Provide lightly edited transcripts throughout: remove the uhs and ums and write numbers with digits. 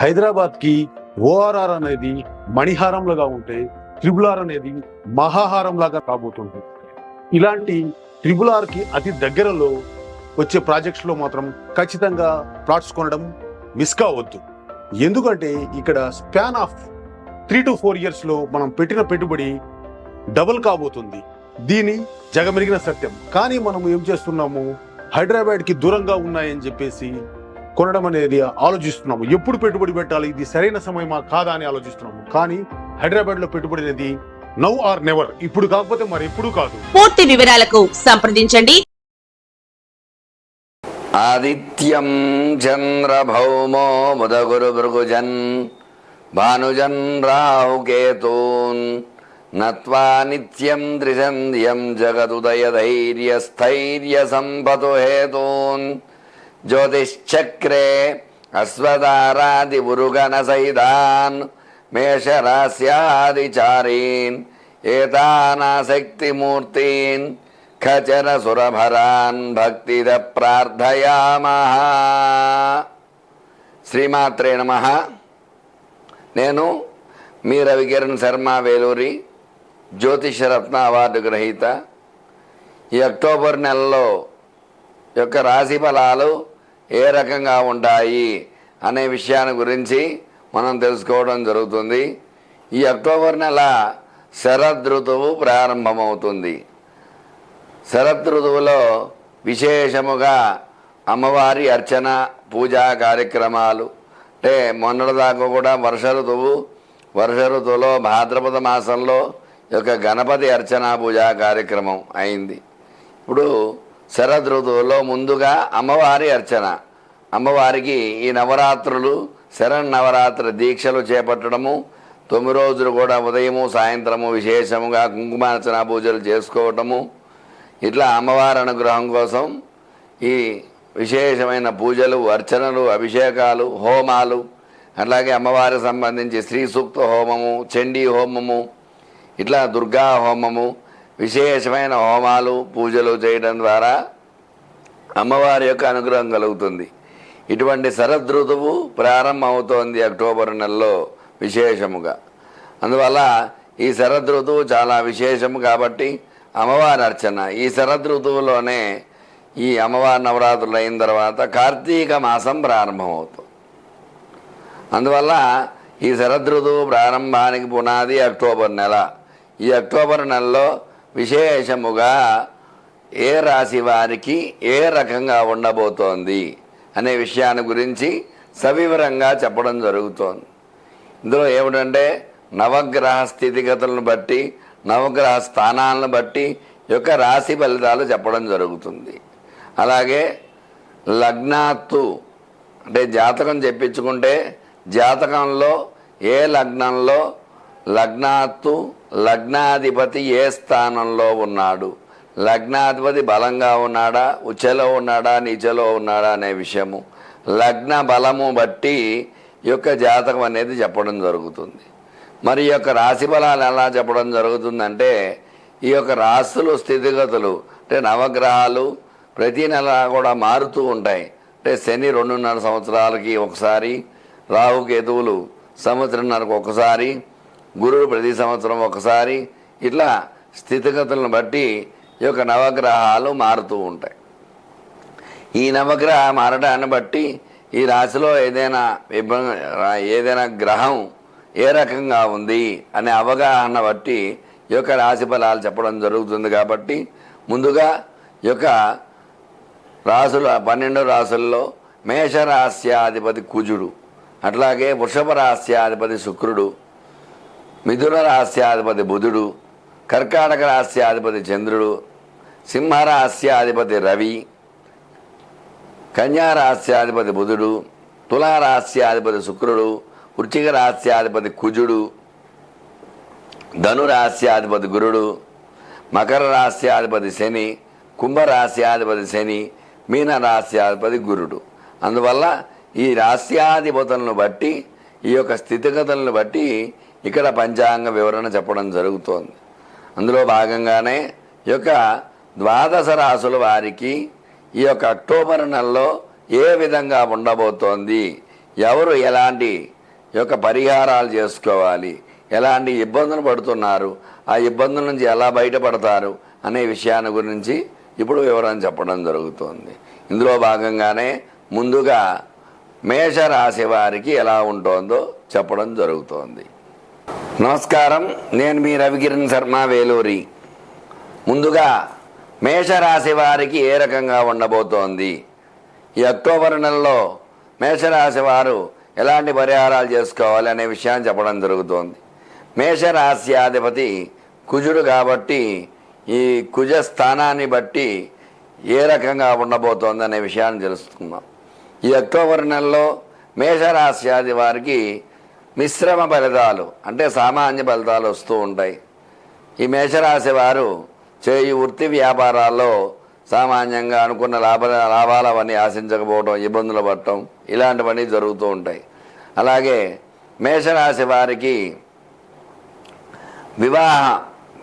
హైదరాబాద్కి ఓఆర్ఆర్ అనేది మణిహారంలాగా ఉంటే ట్రిబుల్ ఆర్ అనేది మహాహారం లాగా కాబోతుంది. ఇలాంటి ట్రిబుల్ ఆర్కి అతి దగ్గరలో వచ్చే ప్రాజెక్ట్స్ లో మాత్రం ఖచ్చితంగా ప్లాట్స్ కొనడం మిస్ కావద్దు. ఎందుకంటే ఇక్కడ స్పాన్ ఆఫ్ 3 to 4 years లో మనం పెట్టిన పెట్టుబడి డబుల్ కాబోతుంది. దీని జగమెరిగిన సత్యం. కానీ మనం ఏం చేస్తున్నాము, హైదరాబాద్కి దూరంగా ఉన్నాయని చెప్పేసి కొనడం అనేది ఆలోచిస్తున్నాము. ఎప్పుడు పెట్టుబడి పెట్టాలి, ఇది సరైన సమయమా కాదా అని ఆలోచిస్తున్నాము. కానీ హైదరాబాద్ లో పెట్టుబడి అనేది నౌ ఆర్ నెవర్, ఇప్పుడు కాకపోతే మరి ఎప్పుడు కాదు. పూర్తి వివరాలకు సంప్రదించండి. ఆదిత్యం చంద్రభౌమో బుధగురు భృగుజన్ భానుజన్ రాహుకేతూన్ నత్వా నిత్యం త్రిసంధ్యం జగదుదయ ధైర్య స్థైర్య సంపతు హేతూన్ జ్యోతిశ్చక్రే అశ్వతారాది ఉరుగణ సైదాన్ మేషరాస్యాదిచారీన్ ఏతానాశక్తిమూర్తీన్ ఖచర సురభరాన్ భక్తిద ప్రార్థయామః. శ్రీమాత్రే నమః. నేను మీ రవికిరణ్ శర్మ వేలూరి, జ్యోతిషరత్న అవార్డు గ్రహీత. ఈ అక్టోబర్ నెలలో యొక్క రాశి ఫలాలు ఏ రకంగా ఉంటాయి అనే విషయాన్ని గురించి మనం తెలుసుకోవడం జరుగుతుంది. ఈ అక్టోబర్ నెల శరదృతువు ప్రారంభమవుతుంది. శరదృతువులో విశేషముగా అమ్మవారి అర్చన పూజా కార్యక్రమాలు, అంటే మొన్నటిదాకా కూడా వర్ష ఋతువులో భాద్రపద మాసంలో యొక్క గణపతి అర్చన పూజా కార్యక్రమం అయింది. ఇప్పుడు శరదృతువులో ముందుగా అమ్మవారి అర్చన, అమ్మవారికి ఈ నవరాత్రులు శరన్నవరాత్రి దీక్షలు చేపట్టడము, 9 రోజులు కూడా ఉదయము సాయంత్రము విశేషముగా కుంకుమార్చన పూజలు చేసుకోవటము, ఇట్లా అమ్మవారి అనుగ్రహం కోసం ఈ విశేషమైన పూజలు, అర్చనలు, అభిషేకాలు, హోమాలు, అట్లాగే అమ్మవారికి సంబంధించి శ్రీ సూక్త హోమము, చండీ హోమము, ఇట్లా దుర్గా హోమము, విశేషమైన హోమాలు పూజలు చేయడం ద్వారా అమ్మవారి యొక్క అనుగ్రహం కలుగుతుంది. ఇటువంటి శరదృతువు ప్రారంభమవుతోంది అక్టోబర్ నెలలో విశేషముగా. అందువల్ల ఈ శరదృతువు చాలా విశేషము కాబట్టి అమ్మవారి అర్చన ఈ శరదృతువులోనే ఈ అమ్మవారి నవరాత్రులు అయిన తర్వాత కార్తీక మాసం ప్రారంభమవుతుంది. అందువల్ల ఈ శరదృతువు ప్రారంభానికి పునాది అక్టోబర్ నెల. ఈ అక్టోబర్ నెలలో విశేషముగా ఏ రాశి వారికి ఏ రకంగా ఉండబోతోంది అనే విషయాన్ని గురించి సవివరంగా చెప్పడం జరుగుతోంది. ఇందులో ఏమిటంటే నవగ్రహ స్థితిగతులను బట్టి, నవగ్రహ స్థానాలను బట్టి యొక్క రాశి ఫలితాలు చెప్పడం జరుగుతుంది. అలాగే లగ్నాత్తు అంటే జాతకం చెప్పించుకుంటే జాతకంలో ఏ లగ్నంలో లగ్నాత్తు లగ్నాధిపతి ఏ స్థానంలో ఉన్నాడు, లగ్నాధిపతి బలంగా ఉన్నాడా, ఉచ్చలో ఉన్నాడా, నీచలో ఉన్నాడా అనే విషయము, లగ్న బలము బట్టి ఈ యొక్క జాతకం అనేది చెప్పడం జరుగుతుంది. మరి ఈ యొక్క రాశి ఫలాలు ఎలా చెప్పడం జరుగుతుందంటే ఈ యొక్క రాశులు స్థితిగతులు అంటే నవగ్రహాలు ప్రతి నెల కూడా మారుతూ ఉంటాయి. అంటే శని 2.5 సంవత్సరాలకి ఒకసారి, రాహుకేతువులు సంవత్సరంన్నరకు ఒకసారి, గురుడు ప్రతి సంవత్సరం ఒకసారి, ఇట్లా స్థితిగతులను బట్టి ఈ యొక్క నవగ్రహాలు మారుతూ ఉంటాయి. ఈ నవగ్రహ మారడాన్ని బట్టి ఈ రాశిలో ఏదైనా గ్రహం ఏ రకంగా ఉంది అనే అవగాహన బట్టి ఈ యొక్క రాశి ఫలాలు చెప్పడం జరుగుతుంది. కాబట్టి ముందుగా ఈ యొక్క రాశులు 12 రాశుల్లో మేషరాశ్యాధిపతి కుజుడు, అట్లాగే వృషభ రాశ్యాధిపతి శుక్రుడు, మిథున రాశ్యాధిపతి బుధుడు, కర్కాటక రాశ్యాధిపతి చంద్రుడు, సింహరాశ్యాధిపతి రవి, కన్యా రాశ్యాధిపతి బుధుడు, తులారాశ్యాధిపతి శుక్రుడు, వృశ్చిక రాశ్యాధిపతి కుజుడు, ధనురాశ్యాధిపతి గురుడు, మకర రాశ్యాధిపతి శని, కుంభరాశ్యాధిపతి శని, మీన రాశ్యాధిపతి గురుడు. అందువల్ల ఈ రాశ్యాధిపతులను బట్టి ఈ యొక్క స్థితిగతులను బట్టి ఇక్కడ పంచాంగ వివరణ చెప్పడం జరుగుతోంది. అందులో భాగంగానే ఈ యొక్క ద్వాదశ రాశుల వారికి ఈ యొక్క అక్టోబర్ నెలలో ఏ విధంగా ఉండబోతోంది, ఎవరు ఎలాంటి యొక్క పరిహారాలు చేసుకోవాలి, ఎలాంటి ఇబ్బందులు పడుతున్నారు, ఆ ఇబ్బందుల నుంచి ఎలా బయటపడతారు అనే విషయాన్ని గురించి ఇప్పుడు వివరం చెప్పడం జరుగుతుంది. ఇందులో భాగంగానే ముందుగా మేషరాశి వారికి ఎలా ఉంటుందో చెప్పడం జరుగుతోంది. నమస్కారం, నేను మీ రవికిరణ్ శర్మ, వేలూరి. ముందుగా మేషరాశి వారికి ఏ రకంగా ఉండబోతోంది, ఈ అక్టోబర్ నెలలో మేషరాశి వారు ఎలాంటి పరిహారాలు చేసుకోవాలి అనే విషయాన్ని చెప్పడం జరుగుతోంది. మేషరాశ్యాధిపతి కుజుడు కాబట్టి ఈ కుజ స్థానాన్ని బట్టి ఏ రకంగా ఉండబోతోంది అనే విషయాన్ని తెలుసుకుందాం. ఈ అక్టోబర్ నెలలో మేషరాశ్యాది వారికి మిశ్రమ ఫలితాలు అంటే సామాన్య ఫలితాలు వస్తూ ఉంటాయి. ఈ మేషరాశి వారు చేయు వృత్తి వ్యాపారాల్లో సామాన్యంగా అనుకున్న లాభాలు అవన్నీ ఆశించకపోవడం, ఇబ్బందులు పడటం ఇలాంటివన్నీ జరుగుతూ ఉంటాయి. అలాగే మేషరాశి వారికి వివాహ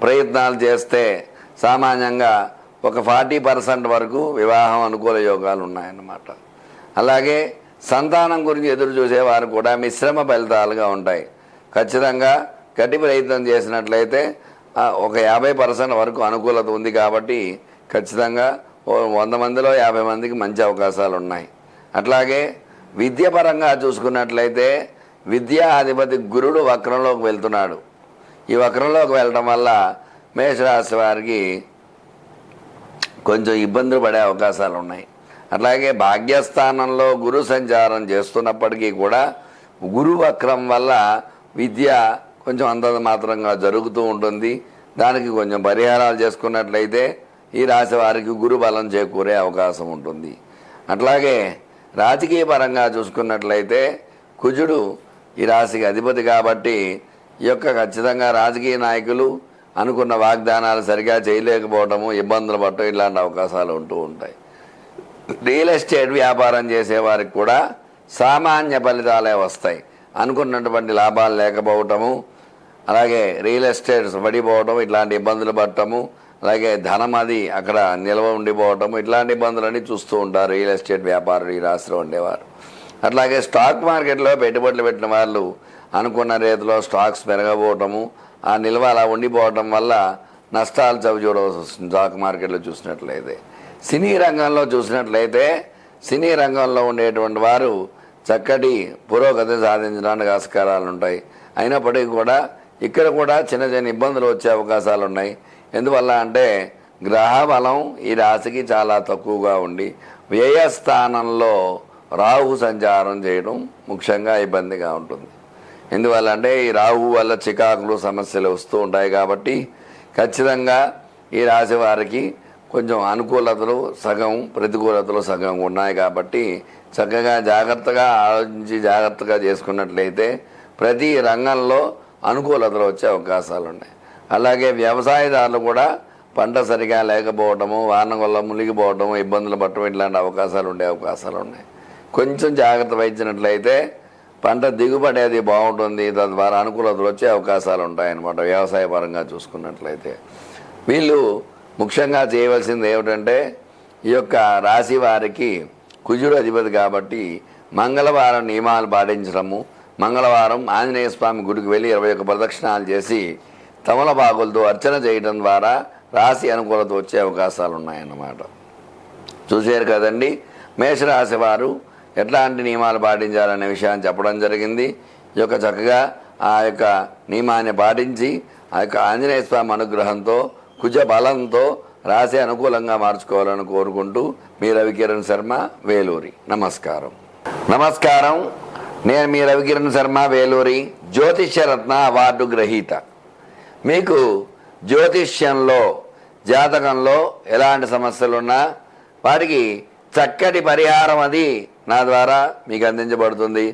ప్రయత్నాలు చేస్తే సామాన్యంగా ఒక 40% వరకు వివాహం అనుకూల యోగాలు ఉన్నాయన్నమాట. అలాగే సంతానం గురించి ఎదురు చూసేవారు కూడా మిశ్రమ ఫలితాలుగా ఉంటాయి. ఖచ్చితంగా గట్టి ప్రయత్నం చేసినట్లయితే ఒక 50% వరకు అనుకూలత ఉంది కాబట్టి ఖచ్చితంగా 100 మందిలో 50 మందికి మంచి అవకాశాలు ఉన్నాయి. అట్లాగే విద్యాపరంగా చూసుకున్నట్లయితే విద్యా అధిపతి గురుడు వక్రంలోకి వెళ్తున్నాడు. ఈ వక్రంలోకి వెళ్ళడం వల్ల మేషరాశి వారికి కొంచెం ఇబ్బందులు పడే అవకాశాలు ఉన్నాయి. అట్లాగే భాగ్యస్థానంలో గురు సంచారం చేస్తున్నప్పటికీ కూడా గురు వక్రం వల్ల విద్య కొంచెం అంతంత మాత్రంగా జరుగుతూ ఉంటుంది. దానికి కొంచెం పరిహారాలు చేసుకున్నట్లయితే ఈ రాశి వారికి గురు బలం చేకూరే అవకాశం ఉంటుంది. అట్లాగే రాజకీయ పరంగా చూసుకున్నట్లయితే కుజుడు ఈ రాశికి అధిపతి కాబట్టి ఈ యొక్క ఖచ్చితంగా రాజకీయ నాయకులు అనుకున్న వాగ్దానాలు సరిగా చేయలేకపోవటము, ఇబ్బందులు పడటం ఇలాంటి అవకాశాలు ఉంటూ ఉంటాయి. రియల్ ఎస్టేట్ వ్యాపారం చేసేవారికి కూడా సామాన్య ఫలితాలే వస్తాయి. అనుకున్నటువంటి లాభాలు లేకపోవటము, అలాగే రియల్ ఎస్టేట్స్ పడిపోవటం ఇట్లాంటి ఇబ్బందులు పడటము, అలాగే ధనం అది అక్కడ నిల్వ ఉండిపోవటము ఇట్లాంటి ఇబ్బందులన్నీ చూస్తూ ఉంటారు రియల్ ఎస్టేట్ వ్యాపారులు ఈ రాశిలో ఉండేవారు. అట్లాగే స్టాక్ మార్కెట్లో పెట్టుబడులు పెట్టిన వాళ్ళు అనుకున్న రీతిలో స్టాక్స్ పెరగబోవటము, ఆ నిల్వ అలా ఉండిపోవటం వల్ల నష్టాలు చవి చూడవలసి వస్తుంది. స్టాక్ మార్కెట్లో చూసినట్లయితే సినీ రంగంలో చూసినట్లయితే సినీ రంగంలో ఉండేటువంటి వారు చక్కటి పురోగతి సాధించడానికి ఆస్కారాలు ఉంటాయి. అయినప్పటికీ కూడా ఇక్కడ కూడా చిన్న చిన్న ఇబ్బందులు వచ్చే అవకాశాలు ఉన్నాయి. ఎందువల్ల అంటే గ్రహ బలం ఈ రాశికి చాలా తక్కువగా ఉండి వ్యయస్థానంలో రాహు సంచారం చేయడం ముఖ్యంగా ఇబ్బందిగా ఉంటుంది. ఎందువల్ల అంటే ఈ రాహు వల్ల చికాకులు సమస్యలు వస్తూ ఉంటాయి కాబట్టి ఖచ్చితంగా ఈ రాశి వారికి కొంచెం అనుకూలతలు సగం, ప్రతికూలతలు సగం ఉన్నాయి కాబట్టి చక్కగా జాగ్రత్తగా ఆలోచించి జాగ్రత్తగా చేసుకున్నట్లయితే ప్రతి రంగంలో అనుకూలతలు వచ్చే అవకాశాలు ఉన్నాయి. అలాగే వ్యవసాయదారులు కూడా పంట సరిగా లేకపోవటము, వాన వల్ల మునిగిపోవటము, ఇబ్బందులు పట్టడం ఇట్లాంటి అవకాశాలు ఉండే అవకాశాలు ఉన్నాయి. కొంచెం జాగ్రత్త వహించినట్లయితే పంట దిగుబడి అది బాగుంటుంది, తద్వారా అనుకూలతలు వచ్చే అవకాశాలు ఉంటాయన్నమాట. వ్యవసాయ పరంగా చూసుకున్నట్లయితే వీళ్ళు ముఖ్యంగా చేయవలసింది ఏమిటంటే ఈ యొక్క రాశి వారికి కుజుడు అధిపతి కాబట్టి మంగళవారం నియమాలు పాటించడము, మంగళవారం ఆంజనేయ స్వామి గుడికి వెళ్ళి 21 ప్రదక్షిణాలు చేసి తమలపాకులతో అర్చన చేయడం ద్వారా రాశి అనుకూలత వచ్చే అవకాశాలు ఉన్నాయన్నమాట. చూశారు కదండి, మేషరాశి వారు ఎట్లాంటి నియమాలు పాటించాలనే విషయాన్ని చెప్పడం జరిగింది. ఈ యొక్క చక్కగా ఆ యొక్క నియమాన్ని పాటించి ఆ యొక్క ఆంజనేయ స్వామి అనుగ్రహంతో కుజ బలంతో రాశి అనుకూలంగా మార్చుకోవాలని కోరుకుంటూ మీ రవికిరణ్ శర్మ, వేలూరి. నమస్కారం. నమస్కారం, నేను మీ రవికిరణ్ శర్మ, వేలూరి, జ్యోతిష్యరత్న అవార్డు గ్రహీత. మీకు జ్యోతిష్యంలో జాతకంలో ఎలాంటి సమస్యలున్నా వాటికి చక్కటి పరిహారం అది నా ద్వారా మీకు అందించబడుతుంది.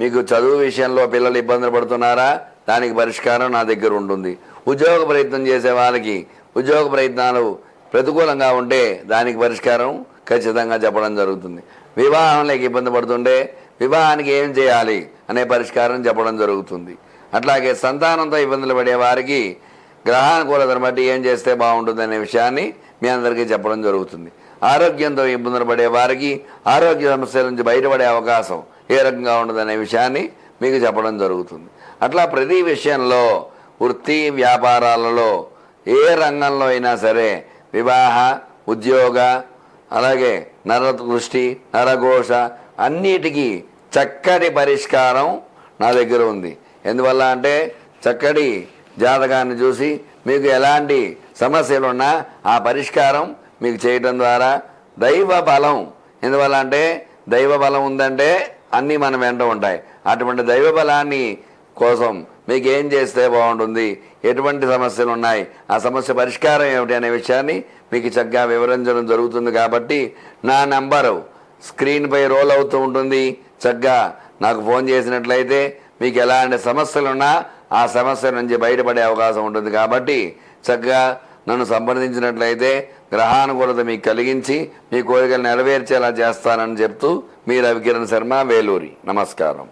మీకు చదువు విషయంలో పిల్లలు ఇబ్బందులు పడుతున్నారా, దానికి పరిష్కారం నా దగ్గర ఉంటుంది. ఉద్యోగ ప్రయత్నం చేసే వాళ్ళకి ఉద్యోగ ప్రయత్నాలు ప్రతికూలంగా ఉంటే దానికి పరిష్కారం ఖచ్చితంగా చెప్పడం జరుగుతుంది. వివాహంలోకి ఇబ్బంది పడుతుంటే వివాహానికి ఏం చేయాలి అనే పరిష్కారం చెప్పడం జరుగుతుంది. అట్లాగే సంతానంతో ఇబ్బందులు పడే వారికి గ్రహానుకూలతను బట్టి ఏం చేస్తే బాగుంటుంది అనే విషయాన్ని మీ అందరికీ చెప్పడం జరుగుతుంది. ఆరోగ్యంతో ఇబ్బందులు పడే వారికి ఆరోగ్య సమస్యల నుంచి బయటపడే అవకాశం ఏ రకంగా ఉండదనే విషయాన్ని మీకు చెప్పడం జరుగుతుంది. అట్లా ప్రతి విషయంలో వృత్తి వ్యాపారాలలో ఏ రంగంలో అయినా సరే వివాహ ఉద్యోగ అలాగే నరదృష్టి నరఘోష అన్నిటికీ చక్కటి పరిష్కారం నా దగ్గర ఉంది. ఎందువల్ల అంటే చక్కటి జాతకాన్ని చూసి మీకు ఎలాంటి సమస్యలు ఉన్నా ఆ పరిష్కారం మీకు చేయటం ద్వారా దైవ బలం, ఎందువల్ల అంటే దైవ బలం ఉందంటే అన్నీ మన వెంట ఉంటాయి. అటువంటి దైవ బలాన్ని కోసం మీకు ఏం చేస్తే బాగుంటుంది, ఎటువంటి సమస్యలు ఉన్నాయి, ఆ సమస్య పరిష్కారం ఏమిటి అనే విషయాన్ని మీకు చక్కగా వివరించడం జరుగుతుంది. కాబట్టి నా నంబరు స్క్రీన్పై రోల్ అవుతూ ఉంటుంది. చక్కగా నాకు ఫోన్ చేసినట్లయితే మీకు ఎలాంటి సమస్యలున్నా ఆ సమస్య నుంచి బయటపడే అవకాశం ఉంటుంది. కాబట్టి చక్కగా నన్ను సంప్రదించినట్లయితే గ్రహానుకూలత మీకు కలిగించి మీ కోరికలు నెరవేర్చేలా చేస్తానని చెప్తూ మీ రవికిరణ్ శర్మ, వేలూరి. నమస్కారం.